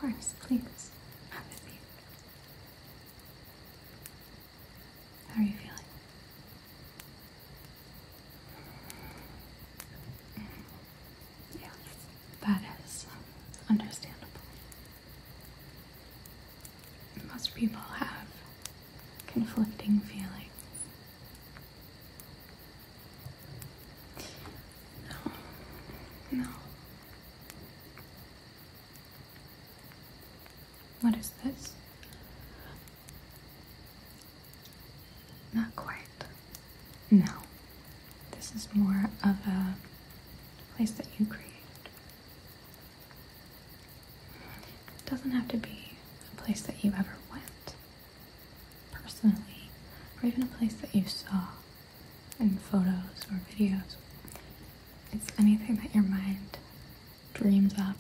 course, please. Have a seat. How are you feeling? Yes, that is understandable. Most people have conflicting feelings. No. What is this? Not quite. No. This is more of a place that you created. It doesn't have to be a place that you ever went personally, or even a place that you saw in photos or videos. It's anything that your mind dreams up,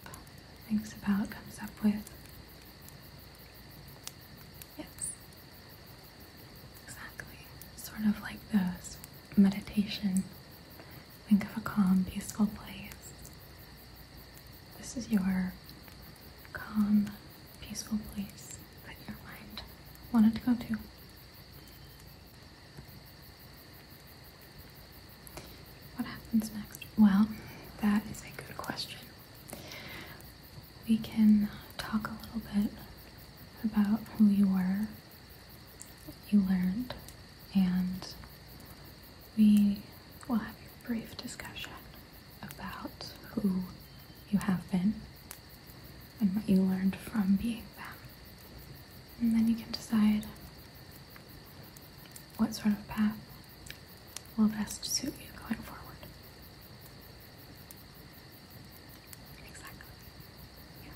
thinks about, comes up with. Yes. Exactly. Sort of like those meditation. Think of a calm, peaceful place. This is your calm, peaceful place that your mind wanted to go to. What happens next? Well, that is a good question. We can talk a little bit about who you were, what you learned, and we will have a brief discussion about who you have been and what you learned from being them. And then you can decide what sort of path will best suit you going forward. Exactly. Yes.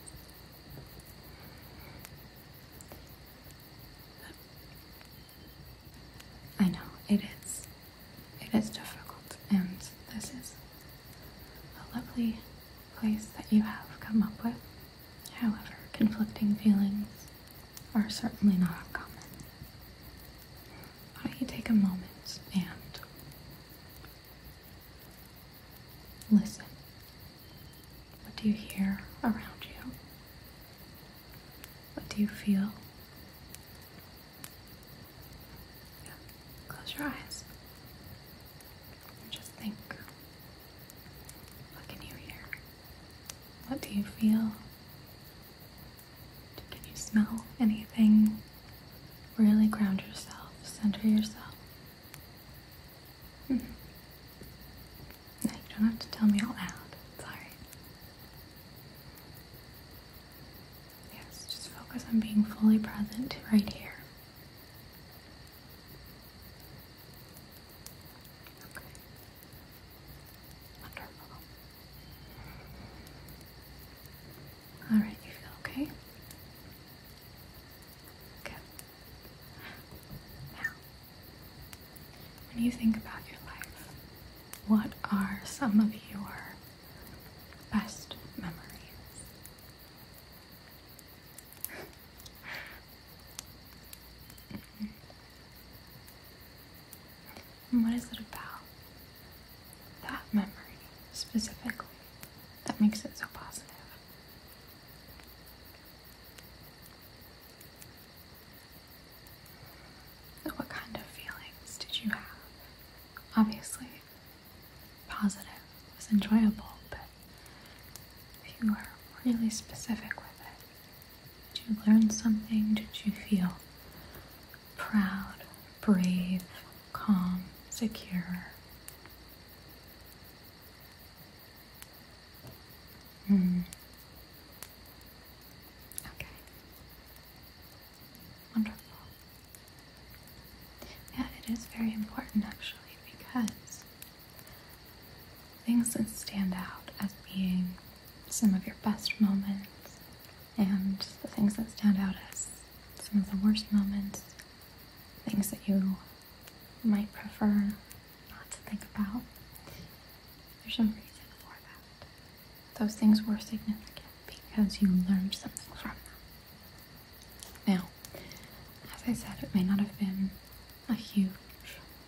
I know, it is. It is difficult, and this is a lovely place that you have come up with. However, conflicting feelings are certainly not uncommon. Why don't you take a moment and listen? What do you hear around you? What do you feel? Yeah. Close your eyes and just think. What can you hear? What do you feel? Can you smell anything? Really ground yourself, center yourself. No, you don't have to tell me out loud. It's alright. Yes, just focus on being fully present right here. Okay. Wonderful. Alright, you feel okay? Good. Now, when you think about your life, what are some of your best memories? And what is it about that memory specifically that makes it so positive? What kind of feelings did you have? Obviously, positive was enjoyable, but if you were really specific with it, did you learn something? Did you feel proud, brave, calm, secure? Okay. Wonderful. Yeah, it is very important actually, because things that stand out as being some of your best moments and the things that stand out as some of the worst moments, things that you might prefer not to think about, there's a reason for that. Those things were significant because you learned something from them. Now, as I said, it may not have been a huge,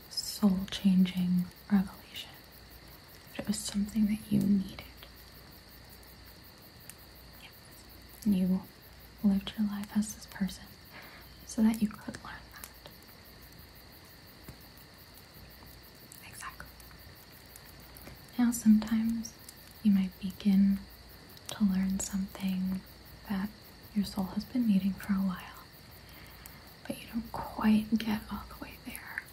soul-changing revelation, but it was something that you needed. Yes. And you lived your life as this person so that you could learn that. Exactly. Now, sometimes you might begin to learn something that your soul has been needing for a while, but you don't quite get all the way there.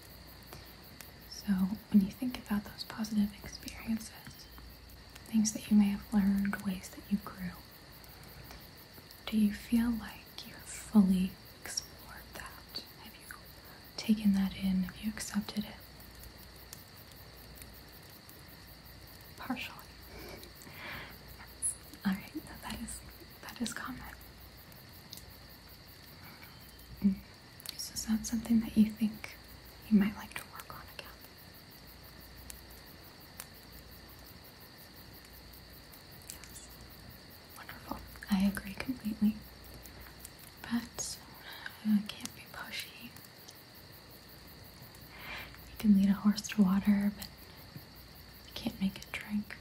So when you think about those positive experiences, things that you may have learned, ways that you grew, do you feel like you have fully explored that? Have you taken that in? Have you accepted it? Partially. Alright, that is common. So is that something that you think you might like to work on again? Yes. Wonderful. I agree completely. But can't be pushy. You can lead a horse to water, but you can't make it drink.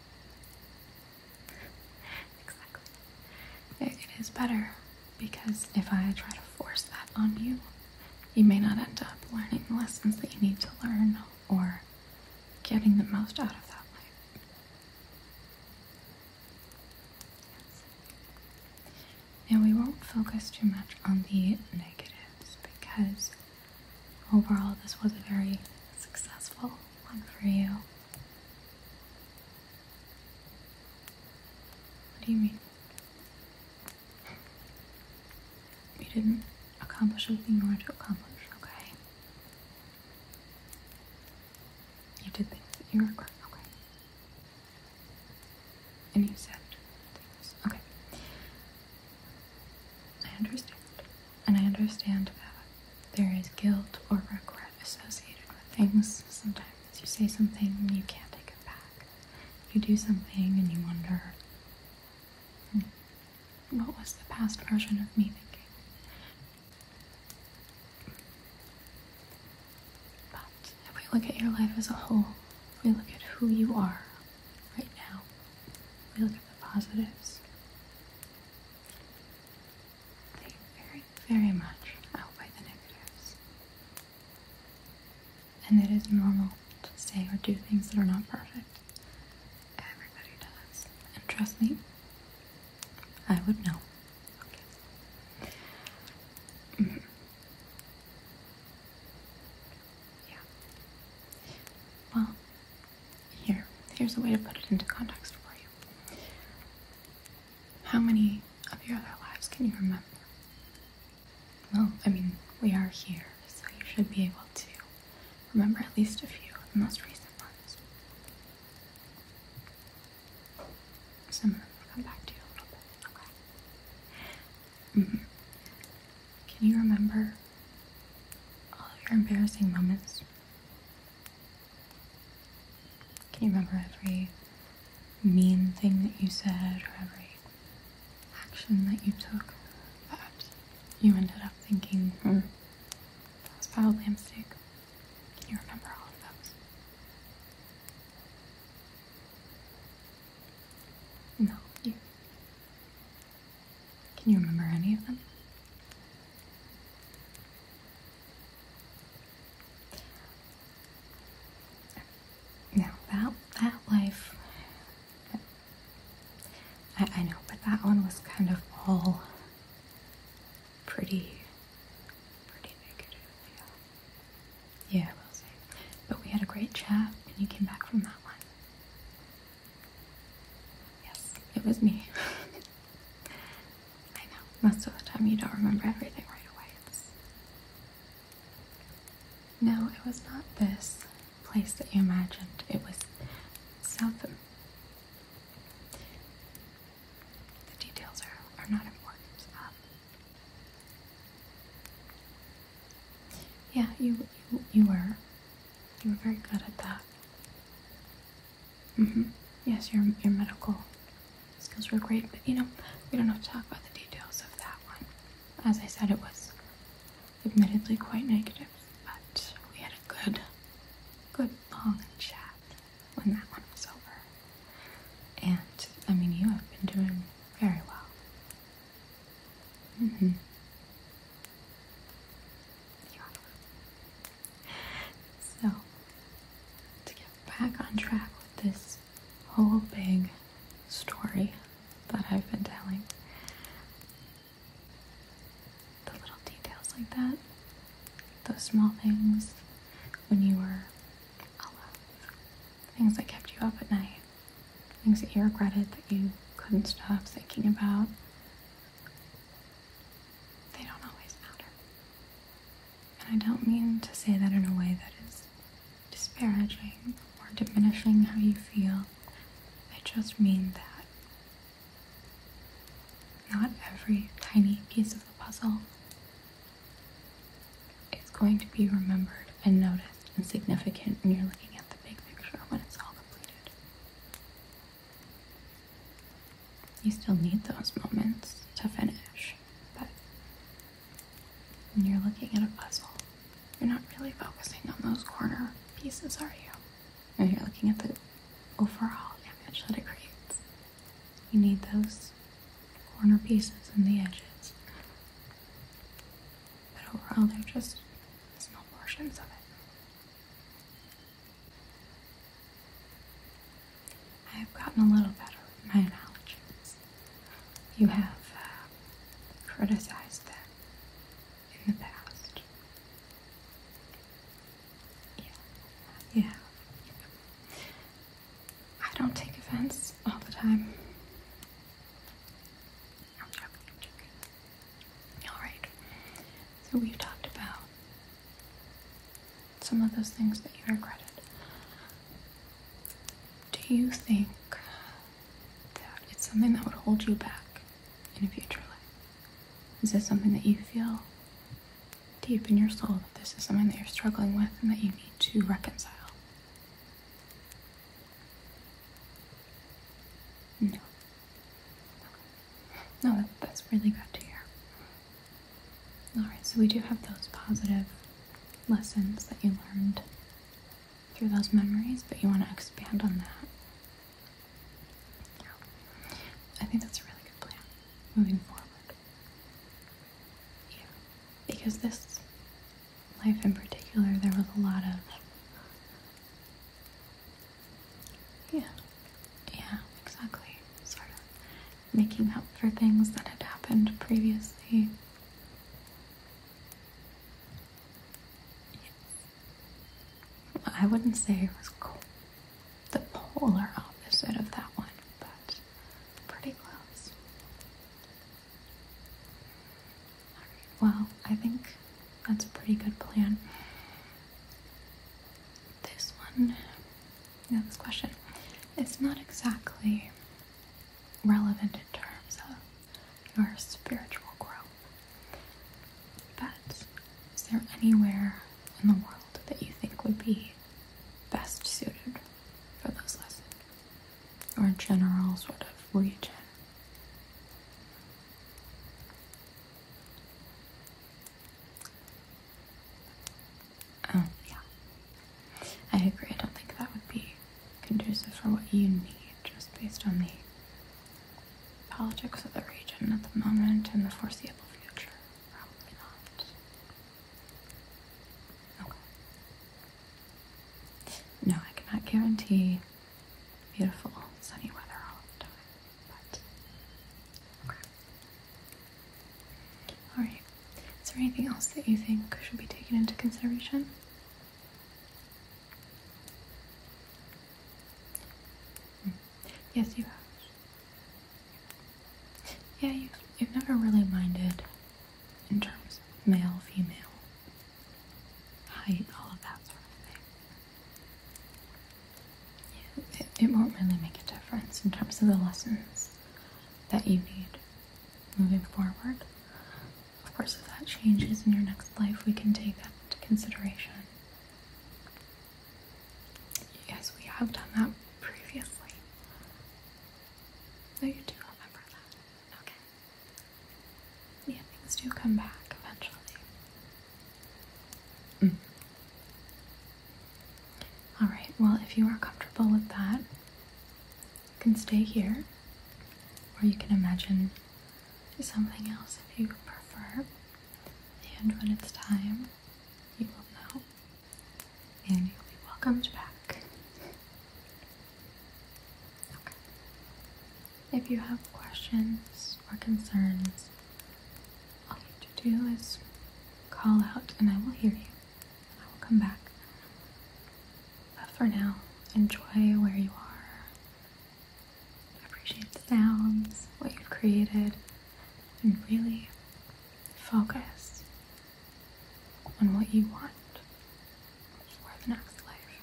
Exactly. It is better, because if I try to force that on you, you may not end up learning the lessons that you need to learn or getting the most out of that life. Yes. And we won't focus too much on the negatives, because overall this was a very successful one for you. What do you mean? You didn't accomplish everything you wanted to accomplish, okay? You did things that you regret, okay? And you said things, okay. I understand. And I understand that there is guilt or regret associated with things. Sometimes you say something and you can't take it back. You do something and you wonder, what was the past version of me thinking? If we look at your life as a whole, if we look at who you are right now, if we look at the positives, they very, very much outweigh the negatives. And it is normal to say or do things that are not perfect. Everybody does. And trust me, I would know. Okay. Mm-hmm. Well, here's a way to put it into context for you. How many of your other lives can you remember? Well, I mean, we are here, so you should be able to remember at least a few of the most recent ones. Some of them will come back to you a little bit, okay? Can you remember all of your embarrassing moments? Can you remember every mean thing that you said or every action that you took that you ended up thinking, that was probably a mistake? Can you remember all of those? No, you. Can you remember any of them? Now, that life, I know, but that one was kind of all pretty negative, yeah. Yeah, I will say. But we had a great chat, and you came back from that one. Yes, it was me. I know, most of the time you don't remember everything right away. No, it was not this place that you imagined. It was south of. The details are not important. Yeah, you were very good at that. Yes, your medical skills were great, but we don't have to talk about the details of that one. As I said, it was admittedly quite negative, but we had a good long chat when that one was over. And, I mean, you have been doing very well. on track with this whole big story that I've been telling. The little details like that, those small things when you were alive, things that kept you up at night, things that you regretted that you couldn't stop thinking about, they don't always matter. And I don't mean to say that in a way that is disparaging or diminishing how you feel. I just mean that not every tiny piece of the puzzle is going to be remembered and noticed and significant when you're looking at the big picture when it's all completed. You still need those moments to finish, but when you're looking at a puzzle, you're not really focusing on those corner pieces, are you? When you're looking at the overall image that it creates. You need those corner pieces and the edges. But overall, they're just small portions of it. I have gotten a little better with my analogies. You have criticized them in the past. Yeah. I don't take offense all the time. I'm joking. Alright. So we've talked about some of those things that you regretted. Do you think that it's something that would hold you back in a future life? Is this something that you feel deep in your soul that this is something that you're struggling with and that you need to reconcile? No. No, that's really good to hear. Alright, so we do have those positive lessons that you learned through those memories, but you want to expand on that. Yeah. I think that's a really good plan moving forward. Yeah. Because this life in particular, there was a lot of exactly. Sort of making up for things that had happened previously. I wouldn't say it was the polar opposite of that one, but pretty close. Alright, well, I think that's a pretty good plan. This one, this question, it's not exactly relevant in terms of your spiritual growth, but is there anywhere in the world that you think would be best suited for those lessons, or a general sort of region? Oh, yeah. I agree. I don't think that would be conducive for what you need, just based on the politics of the region at the moment and the foreseeable future. Probably not. Okay. No, I cannot guarantee beautiful sunny weather all the time, but okay. Alright. Is there anything else that you think should be taken into consideration? Yes, you have. Yeah, you've never really minded in terms of male, female, height, all of that sort of thing. Yeah, it won't really make a difference in terms of the lessons that you need moving forward. Of course, if that changes in your next life, we can take that into consideration. Yes, we have done that previously. So you do remember that. Okay. Yeah, things do come back eventually. Alright, well, if you are comfortable with that, you can stay here, or you can imagine something else if you prefer. And when it's time, you will know, and you'll be welcomed back. if you have questions or concerns, all you have to do is call out and I will hear you. I will come back. But for now, enjoy where you are. Appreciate the sounds, what you've created, and really focus on what you want for the next life.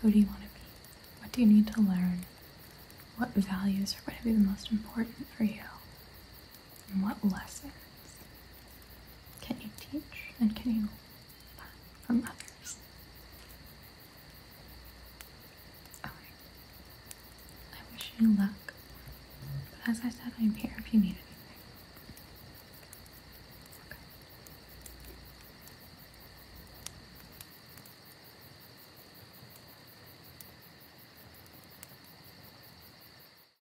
Who do you want to be? What do you need to learn? What values are going to be the most important for you? And what lessons can you teach and can you learn from others? Okay. I wish you luck. But as I said, I'm here if you need anything.